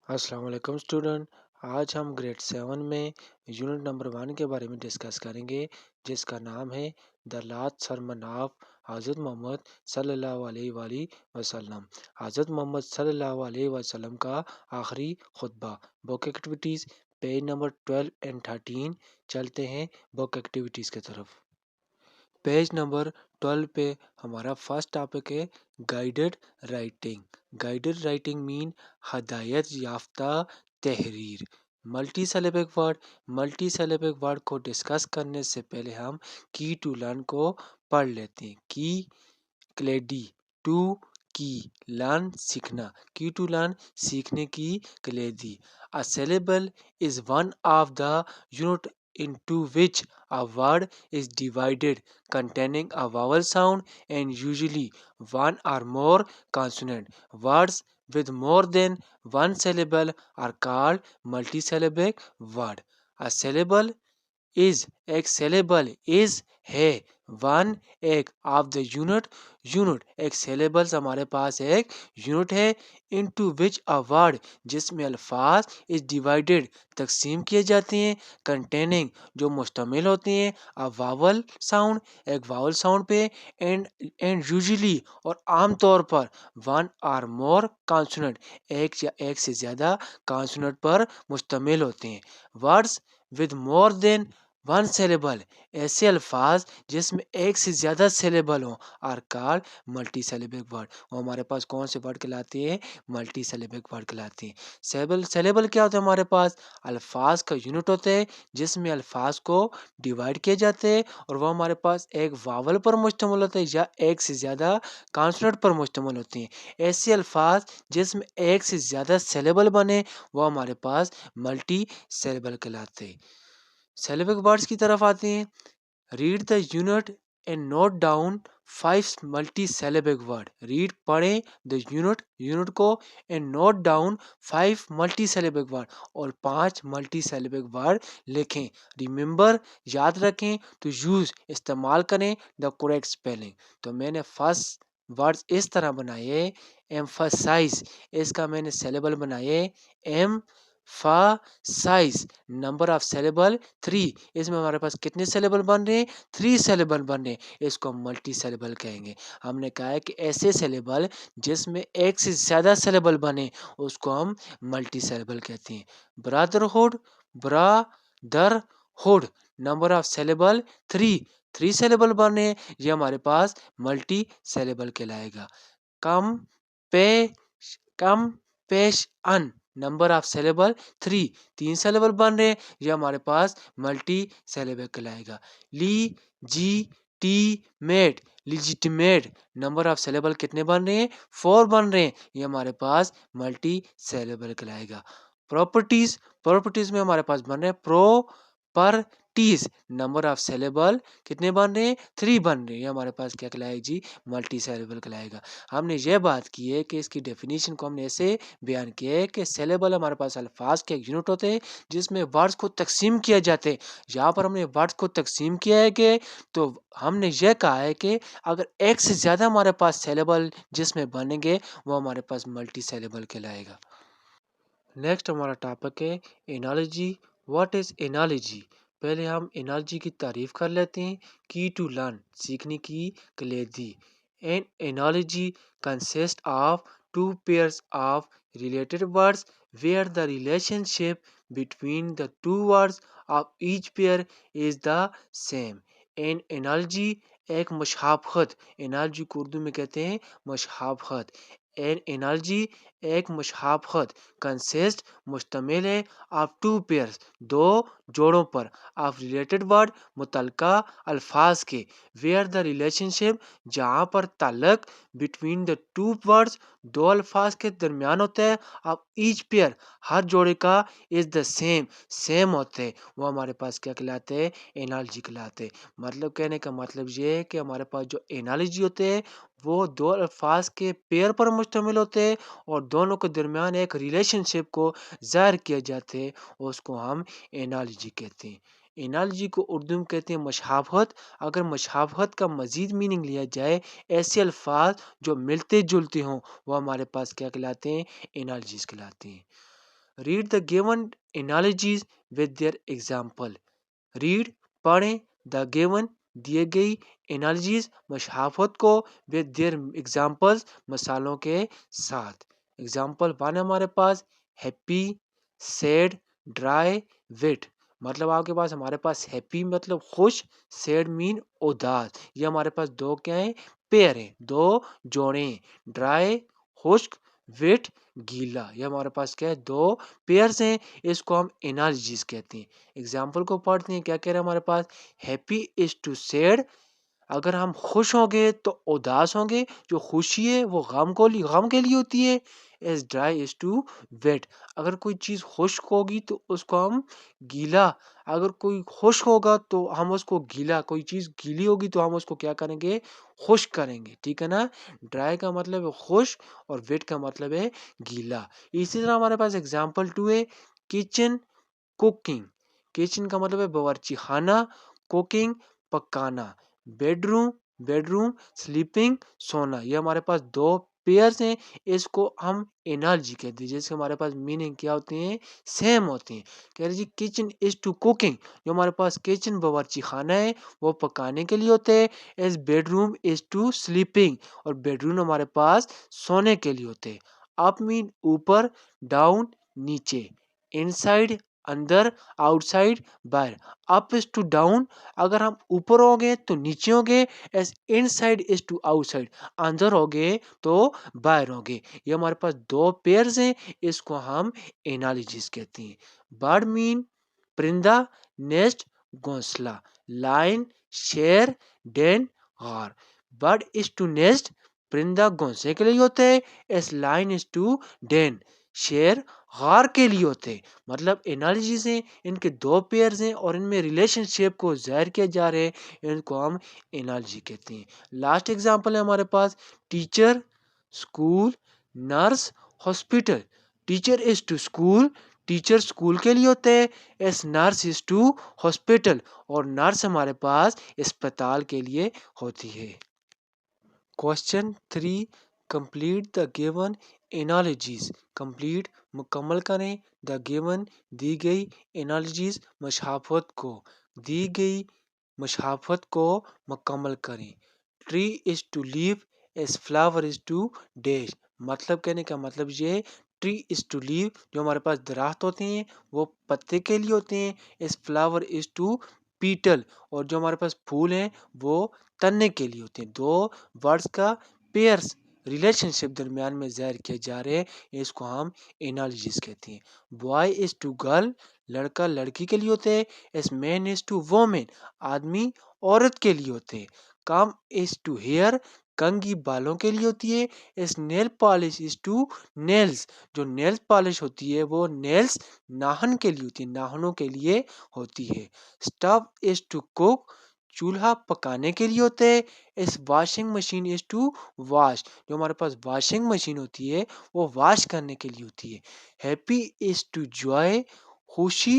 अस्सलाम वालेकुम स्टूडेंट। आज हम ग्रेड 7 में यूनिट नंबर 1 के बारे में डिस्कस करेंगे, जिसका नाम है द लास्ट सरमन ऑफ हज़रत मोहम्मद सल्लल्लाहु अलैहि वसल्लम। हज़रत मोहम्मद सल्लल्लाहु अलैहि वसल्लम का आखिरी खुतबा। Book activities page number 12 and 13। चलते हैं बुक एक्टिविटीज़ की तरफ। पेज नंबर 12 पे हमारा फर्स्ट टॉपिक है guided writing. Guided writing mean हदायत याफ्ता तहरीर। मल्टी सेलेबिक वर्ड को डिस्कस करने से पहले हम की टू लर्न को पढ़ लेते हैं। की क्लेडी टू की लर्न सीखना, की टू लर्न सीखने की क्लेदी। अ syllable is one of the unit into which a word is divided containing a vowel sound and usually one or more consonant. Words with more than one syllable are called multisyllabic word. A syllable is एक syllable is है one एक of the unit एक syllables हमारे पास एक unit है into which a word जिसमें अल्फाज is divided तकसीम किए जाते हैं containing जो मुश्तमिल होते हैं a vowel sound एक vowel sound पे and usually और आम तौर पर one or more consonant एक या एक से ज़्यादा consonant पर मुश्तमिल होते हैं। words with more than one syllable ऐसे अल्फाज जिसमें एक से ज़्यादा syllable हो are called multi syllabic word. वो हमारे पास कौन से वर्ड कहलाते हैं? मल्टी syllabic वर्ड कहलाते हैं। syllable क्या होता है? हमारे पास अल्फाज का यूनिट होता है जिसमें अल्फाज को डिवाइड किए जाते हैं और वो हमारे पास एक वावल पर मुश्तमिल होता है या एक से ज़्यादा कॉन्सोनेंट पर मुश्तमिल होती हैं। ऐसे अल्फाज जिसमें एक से ज़्यादा syllable बने वो हमारे पास मल्टी syllable कहलाते हैं। syllabic वर्ड्स की तरफ आते हैं। Read the unit and note down 5 multi syllabic word. Read पढ़ें द यूनिट को and note down 5 multi syllabic word और 5 मल्टी syllabic वर्ड लिखें। रिमेंबर याद रखें तो यूज इस्तेमाल करें द करेक्ट स्पेलिंग। तो मैंने फर्स्ट वर्ड्स इस तरह बनाए एम्फसाइज, इसका मैंने syllable बनाए एम फा साइज। Number of syllable 3। इसमें हमारे पास कितने syllable बन रहे हैं? 3 syllable बन रहे हैं। इसको हम मल्टी syllable कहेंगे। हमने कहा है कि ऐसे syllable जिसमें एक से ज़्यादा syllable बने उसको हम मल्टी syllable कहते हैं। Brotherhood brotherhood number of syllable 3 syllable बन रहे हैं, ये हमारे पास मल्टी syllable कहलाएगा। कम पे कम पेश अन नंबर ऑफ syllable 3 syllable बन रहे हैं, ये हमारे पास मल्टी syllable कहलाएगा। Le gi ti mate legitimate number of syllable कितने बन रहे हैं? 4 बन रहे हैं, ये हमारे पास मल्टी syllable कहलाएगा। प्रॉपर्टीज में हमारे पास बन रहे हैं प्रॉपर्टीज नंबर ऑफ syllable कितने बन रहे हैं? 3 बन रहे हैं, ये हमारे पास क्या कहलाएगा जी? मल्टी syllable कहलाएगा। हमने ये बात की है कि इसकी डेफिनेशन को हमने ऐसे बयान किया है कि syllable हमारे पास अल्फाज के एक यूनिट होते हैं जिसमें वर्ड्स को तकसीम किया जाते हैं। यहाँ पर हमने वर्ड्स को तकसीम किया है कि तो हमने यह कहा है कि अगर एक से ज़्यादा हमारे पास syllable जिसमें बनेंगे वो हमारे पास मल्टी syllable कहलाएगा। नेक्स्ट हमारा टॉपिक है एनालॉजी। What is analogy? पहले हम एनालॉजी की तारीफ कर लेते हैं। की टू लर्न सीखने की कलेदी। An analogy consist of two pairs of related words where the relationship between the two words of each pair is the same. An analogy एक मुशाबहत, एनालॉजी को उर्दू में कहते हैं मुशाबहत। एन एनालॉजी एक मुशाबहत कंसिस्ट मुश्तमिल है ऑफ टू पेयर्स दो जोड़ों पर ऑफ रिलेटेड वर्ड मुतलका अल्फाज के वेयर द रिलेशनशिप जहाँ पर ताल्लुक बिटवीन द टू वर्ड्स दो अल्फाज के दरमियान होता है ऑफ ईच पेयर हर जोड़े का इज द सेम होते हैं, वो हमारे पास क्या कहलाते हैं? एनालॉजी कहलाते हैं। मतलब कहने का मतलब ये है कि हमारे पास जो एनालॉजी होते हैं वो दो अल्फाज के पेयर पर मुश्तमिल होते हैं और दोनों के दरमियान एक रिलेशनशिप को ज़ाहिर किया जाते हैं, उसको हम एनालॉजी कहते हैं। एनालॉजी को उर्दू में कहते हैं मुशाबहत। अगर मुशाबहत का मज़ीद मीनिंग लिया जाए ऐसे अल्फाज जो मिलते जुलते हों वो हमारे पास क्या कहलाते हैं? एनालॉजीज कहलाते हैं। Read the given analogies with their example. Read पढ़ें, द गिवन दिए गई, एनालॉजीज मुशाफत को, विद देयर एग्जाम्पल्स मिसालों के साथ। एग्जाम्पल 1 हमारे पास हैप्पी, सैड, ड्राई, वेट। मतलब आपके पास हमारे पास हैप्पी मतलब खुश, सैड मीन उदास। ये हमारे पास दो क्या है, पेयर है, दो जोड़े हैं। ड्राई खुश्क, वेट गीला। ये हमारे पास क्या है, दो पेयर्स हैं। इसको हम एनालॉजीज कहते हैं। एग्जाम्पल को पढ़ते हैं, क्या कह रहे हैं हमारे पास, हैप्पी इज टू सैड। अगर हम खुश होंगे तो उदास होंगे। जो खुशी है वो गम के लिए होती है। As dry is to wet. अगर कोई चीज़ खुश्क होगी तो उसको हम गीला, अगर कोई खुश्क होगा तो हम उसको गीला, कोई चीज़ गीली होगी तो हम उसको क्या करेंगे, खुश्क करेंगे। ठीक है ना। ड्राई का मतलब है खुश्क और वेट का मतलब है गीला। इसी तरह हमारे पास एग्जाम्पल 2 है किचन, कुकिंग। किचन का मतलब है बावर्ची खाना, कुकिंग पकाना। बेडरूम, बेडरूम स्लीपिंग सोना। ये हमारे पास दो पेयर्स हैं। इसको हम एनालॉजी कहते हैं। जैसे हमारे पास मीनिंग क्या होते हैं, सेम होते हैं। कह रहे जी किचन इज टू कुकिंग। जो हमारे पास किचन बावर्ची खाना है वो पकाने के लिए होते हैं। As bedroom is to sleeping. और बेडरूम हमारे पास सोने के लिए होते हैं। अप मीन ऊपर, डाउन नीचे, इनसाइड अंदर, आउटसाइड बाहर। अप इज टू डाउन, अगर हम ऊपर हो गए तो नीचे हो गए। As inside is to outside, अंदर हो गए तो बाहर हो गए। ये हमारे पास दो पेयर्स हैं। इसको हम एनालॉजीज कहते हैं। बर्ड मीन परिंदा, नेस्ट घोंसला, लाइन शेर, डेन गार। बर्ड इज टू नेस्ट, परिंदा घोंसले के लिए होते हैं। As lion is to den, शेर गार के लिए होते हैं। मतलब एनालॉजीज हैं, इनके दो पेयर्स हैं और इनमें रिलेशनशिप को जाहिर किया जा रहा है। इनको हम एनालॉजी कहते हैं। लास्ट एग्जांपल है हमारे पास teacher, school, nurse, hospital. Teacher is to school, teacher school के लिए होते हैं। As nurse is to hospital, और नर्स हमारे पास अस्पताल के लिए होती है। Question 3, complete the given analogies. Complete मुकम्मल करें, द गिवन दी गई, एनालॉजीज मुशाफत को, दी गई मुशाफत को मुकम्मल करें। Tree is to leave, as flower is to dash. मतलब कहने का मतलब ये, ट्री इज टू लीव, जो हमारे पास दरख्त होते हैं वो पत्ते के लिए होते हैं। एस फ्लावर इज टू पीटल, और जो हमारे पास फूल हैं वो तनने के लिए होते हैं। दो वर्ड्स का पेयर्स रिलेशनशिप दरमियान में जाहिर किए जा रहे हैं। इसको हम एनालॉजीज कहते हैं। बॉय इज टू गर्ल, लड़का लड़की के लिए होते हैं। As man is to women, आदमी औरत के लिए होते हैं। कम इज टू हेयर, कंघी बालों के लिए होती है। As nail polish is to nails, जो नेल्स पॉलिश होती है वो नेल्स नाखून के लिए होती है, नाखूनों के लिए होती है। स्टव इज टू कुक, चूल्हा पकाने के लिए होते हैं। As washing machine is to wash, जो हमारे पास वॉशिंग मशीन होती है वो वॉश करने के लिए होती है। हैप्पी इज टू जॉय, खुशी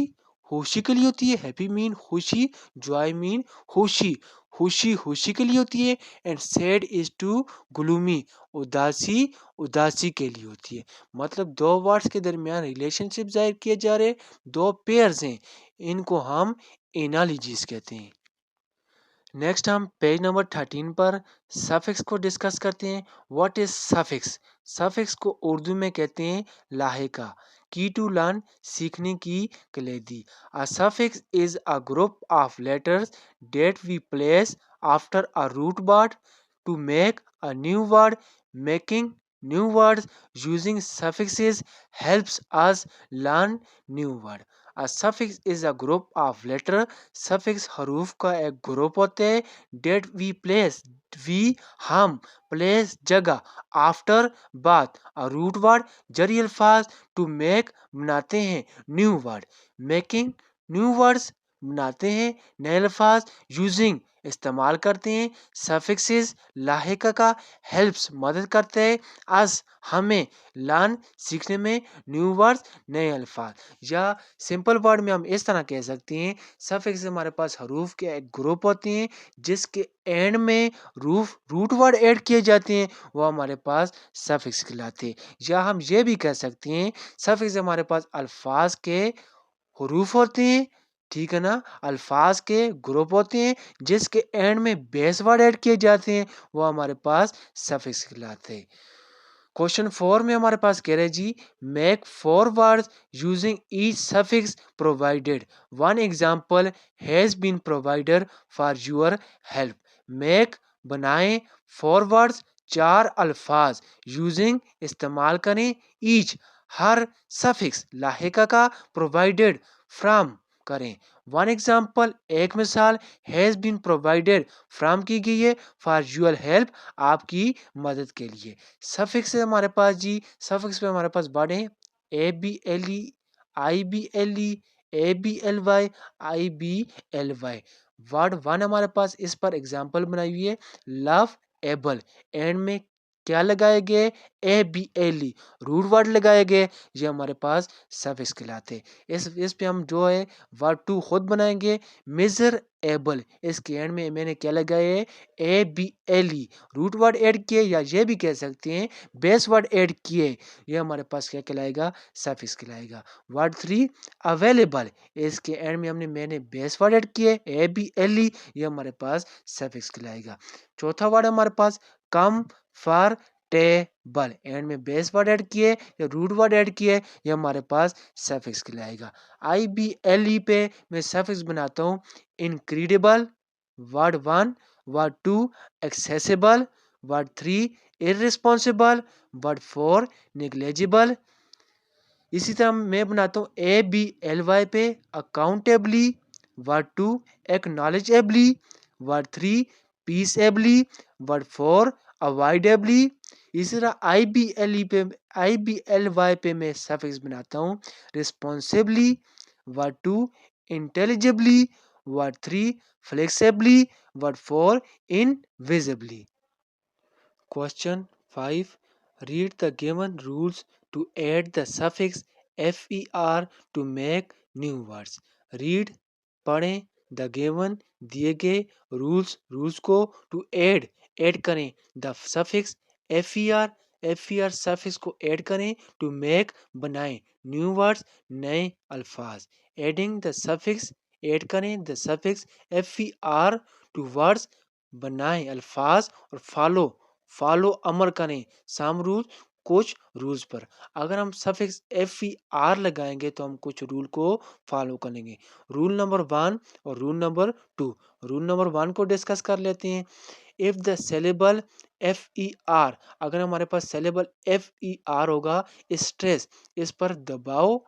खुशी के लिए होती है। हैप्पी मीन खुशी, जॉय मीन खुशी, खुशी खुशी के लिए होती है। And sad is to gloomy, उदासी उदासी के लिए होती है। मतलब दो वर्ड्स के दरमियान रिलेशनशिप जाहिर किए जा रहे, दो पेयर्स हैं। इनको हम एनालॉजीज कहते हैं। नेक्स्ट हम पेज नंबर 13 पर सफिक्स को डिस्कस करते हैं। What is suffix? सफिक्स को उर्दू में कहते हैं लाहेका। की टू लर्न, सीखने की कलेदी। A suffix is a group of letters that we place after a root word to make a new word. Making new words using suffixes helps us learn new word. A suffix is a group of letter। Suffix हरूफ का एक group होते हैं। That we place, we हम, place जगह, after बाद, a root word जरिए अल्फाज, टू मेक बनाते हैं, new word. Making new words बनाते हैं नए अल्फाज यूजिंग इस्तेमाल करते हैं सफिक्सेस लाहिका का हेल्प्स मदद करते हैं अस हमें लर्न सीखने में न्यू वर्ड्स नए अल्फाज या सिंपल वर्ड में हम इस तरह कह सकते हैं सफिक्स हमारे पास हरूफ के एक ग्रुप होते हैं जिसके एंड में रूट वर्ड ऐड किए जाते हैं वो हमारे पास सफिक्स कहलाते हैं या हम ये भी कह सकते हैं सफिक्स हमारे पास अल्फाज के हरूफ होते हैं ठीक है ना अल्फाज के ग्रुप होते हैं जिसके एंड में बेस वर्ड ऐड किए जाते हैं वो हमारे पास सफिक्स कहलाते हैं क्वेश्चन 4 में हमारे पास कह रहे हैं जी make 4 words using each suffix provided one example has been provided for your help make बनाएं 4 वर्ड्स 4 अल्फाज यूजिंग इस्तेमाल करें ईच हर सफिक्स लाहिका का प्रोवाइडेड फ्रॉम करें वन एग्जाम्पल एक मिसाल हैज बीन प्रोवाइडेड फ्रॉम की गई है फॉर योर हेल्प आपकी मदद के लिए सफिक्स है हमारे पास जी सफिक्स में हमारे पास वर्ड है ABLE IBLE ABLY IBLY word one हमारे पास इस पर एग्जाम्पल बनाई हुई है लव एबल एंड में क्या लगाए गए ABLE रूट वर्ड लगाए गए ये हमारे पास सफिक्स कहलाते इस पे हम जो है वर्ड टू खुद बनाएंगे मेजर एबल इसके एंड में मैंने क्या लगाया है ABLE रूट वर्ड ऐड किए या ये भी कह सकते हैं बेस वर्ड ऐड किए ये हमारे पास क्या कहलाएगा सफिक्स कहलाएगा वर्ड 3 अवेलेबल इसके एंड में मैंने बेस वर्ड ऐड किए ABLE ये हमारे पास सफिक्स कहलाएगा चौथा वर्ड हमारे पास कम फॉर टेबल एंड में बेस वर्ड ऐड किए या रूट वर्ड ऐड किए ये हमारे पास सफिक्स कहलाएगा IBLE पे मैं सफिक्स बनाता हूँ incredible word 1 word 2 accessible word 3 irresponsible word 4 negligible इसी तरह मैं बनाता हूँ ABLY पे accountably word 2 acknowledgeably word 3 peaceably word 4 avoidably इसी तरह IBLY पे मैं सफिक्स बनाता हूँ responsibly word 2 intelligibly word 3 flexibly word 4 invisibly Question 5. Read the given rules to add the suffix FER to make new words. Read पढ़ें the given दिए गए rules को to add करें the suffix FER suffix को add करें to make बनाएं new words नए अल्फाज adding the suffix add करें the suffix FER to words बनाएं अल्फाज और फॉलो अमल करें सम रूल कुछ रूल्स पर अगर हम सफिक्स FER लगाएंगे तो हम कुछ रूल को फॉलो करेंगे रूल नंबर 1 और रूल नंबर 2 रूल नंबर 1 को डिस्कस कर लेते हैं इफ द सिलेबल FER अगर हमारे पास सिलेबल FER होगा स्ट्रेस इस पर दबाव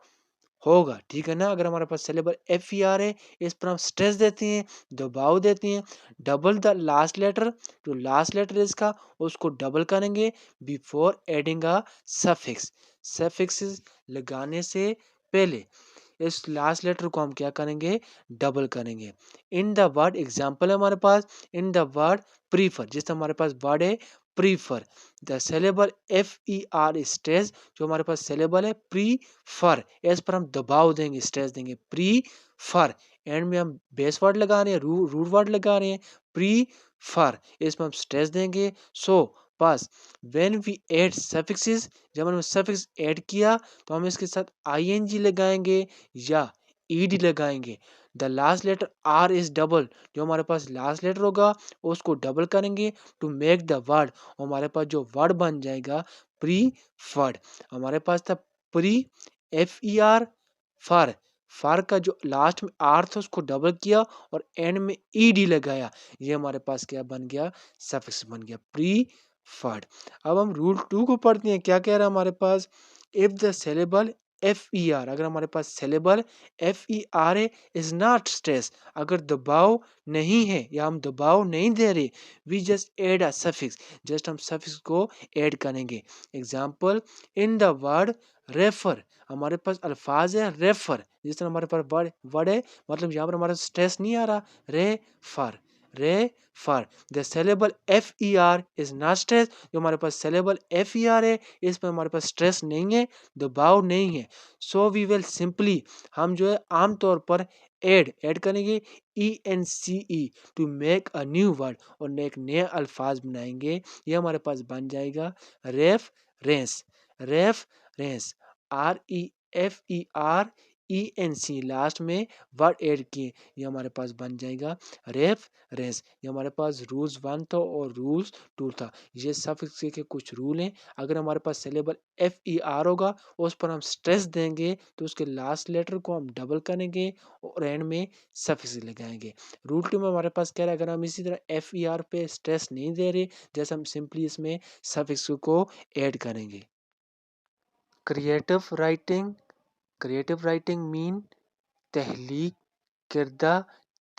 होगा ठीक है ना अगर हमारे पास सिलेबल FER है इस पर हम स्ट्रेस देते हैं दबाव देते हैं डबल द लास्ट लेटर जो लास्ट लेटर इसका उसको डबल करेंगे before adding a suffix suffix लगाने से पहले इस लास्ट लेटर को हम क्या करेंगे डबल करेंगे इन द वर्ड एग्जाम्पल है हमारे पास इन द वर्ड प्रीफर जिस हमारे पास वर्ड है prefer the syllable FER stress जो हमारे पास सिलेबल है प्रीफर इस पर हम दबाव देंगे स्ट्रेस देंगे प्रीफर एंड में हम बेस वर्ड लगा रहे हैं रूट वर्ड लगा रहे हैं प्रीफर इसमें हम स्ट्रेस देंगे सो पास व्हेन वी ऐड सफिक्सेस जब हमने सफिक्स ऐड किया तो हम इसके साथ ING लगाएंगे या ED लगाएंगे the last letter R is double जो हमारे पास लास्ट लेटर होगा उसको डबल करेंगे टू मेक द वर्ड हमारे पास जो वर्ड बन जाएगा प्रीफर्ड हमारे पास था प्री FER फर का जो लास्ट में R था उसको डबल किया और एंड में ED लगाया ये हमारे पास क्या बन गया सफिक्स बन गया प्रीफर्ड अब हम रूल 2 को पढ़ते हैं क्या कह रहा है हमारे पास इफ द सिलेबल FER अगर हमारे पास सिलेबल FER है इज नॉट स्ट्रेस अगर दबाव नहीं है या हम दबाव नहीं दे रहे we just add a suffix just हम सफिक्स को ऐड करेंगे example in the word refer, हमारे पास अल्फाज है रेफर, जिस तरह हमारे पास वर्ड वर्ड है, मतलब यहाँ पर हमारा स्ट्रेस नहीं आ रहा, refer refer. The syllable FER is not stress, जो हमारे पास सिलेबल FER है इस पर हमारे पास स्ट्रेस नहीं है, दबाव नहीं है। सो वी विल सिंपली, हम जो है आमतौर पर ऐड करेंगे ENCE to make a new word, और एक नया अल्फाज बनाएंगे। ये हमारे पास बन जाएगा रेफरेंस, रेफरेंस REFERENC, लास्ट में वर्ड ऐड किए, ये हमारे पास बन जाएगा रेफरेंस। ये हमारे पास रूल्स 1 था और रूल्स 2 था। ये सफिक्स के कुछ रूल हैं। अगर हमारे पास सिलेबल FER होगा उस पर हम स्ट्रेस देंगे तो उसके लास्ट लेटर को हम डबल करेंगे और एंड में सफिक्स लगाएंगे। रूल 2 में हमारे पास कह रहा है अगर हम इसी तरह FER पे स्ट्रेस नहीं दे रहे, जैसे हम सिंपली इसमें सफिक्स को ऐड करेंगे। Creative writing, creative writing mean तहलीक किरदा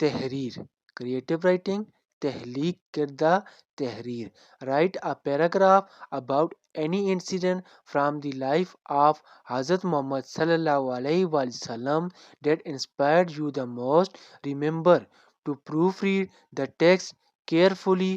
तहरीर, क्रिएटिव राइटिंग तहलीक किरदा तहरीर। Write a paragraph about any incident from the life of Hazrat Muhammad सल्लल्लाहु अलैहि वसल्लम that inspired you the most. Remember to proofread the text carefully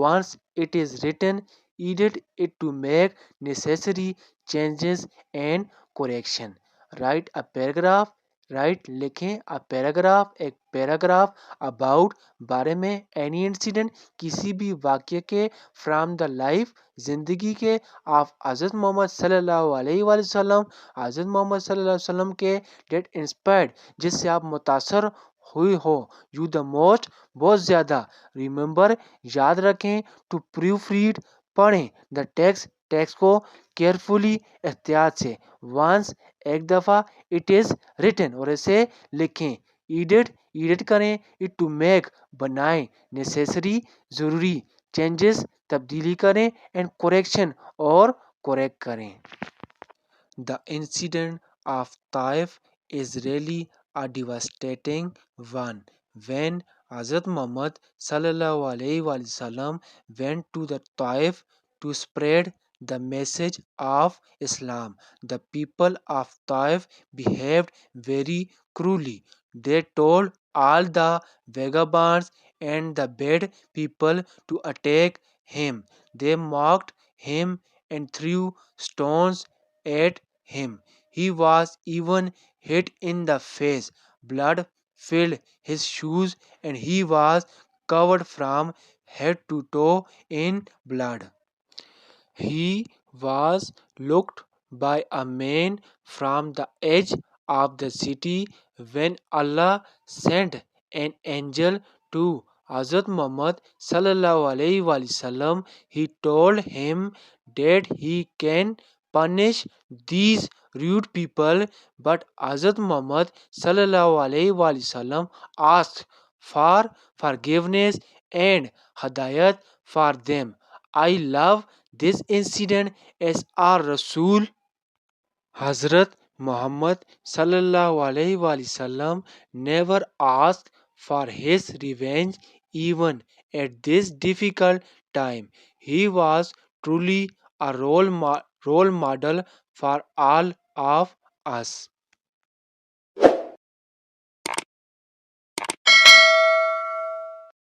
once it is written. Edit it to make necessary changes and correction. Write a paragraph, right लिखें a paragraph, एक paragraph about बारे में, any incident किसी भी वाक्य के, from the life जिंदगी के, ऑफ हजरत मोहम्मद सल्लल्लाहु अलैहि वसल्लम हजरत मोहम्मद सल्लल्लाहु अलैहि वसल्लम के, डेट इंस्पायर्ड जिससे आप मुतासर हुई हो, यू द मोस्ट बहुत ज़्यादा, रिमेंबर याद रखें, टू प्रूफ रीड पढ़ें, द टेक्स्ट टेक्स्ट को केयरफुली एहतियात से, वंस एक दफ़ा, इट इज़ रिटन और इसे लिखें, ईडिट एडिट करें, इट टू मेक बनाएं, नेसेसरी ज़रूरी, चेंजेस तब्दीली करें, एंड करेक्शन और करेक्ट करें। The incident of Taif is really a devastating one. When Hazrat Muhammad sallallahu alaihi wasallam went to the Taif to spread the message of Islam, the people of Taif behaved very cruelly. They told all the vagabonds and the bad people to attack him. They mocked him and threw stones at him. He was even hit in the face. Blood filled his shoes and he was covered from head to toe in blood. He was looked by a man from the edge of the city when Allah sent an angel to Hazrat Muhammad sallallahu alaihi wasallam. He told him that he can punish these rude people, but Hazrat Muhammad sallallahu alaihi wasallam asked for forgiveness and hidayat for them. I love this incident as our Rasul Hazrat Muhammad sallallahu alaihi wasallam never asked for his revenge even at this difficult time. He was truly a role model for all of us.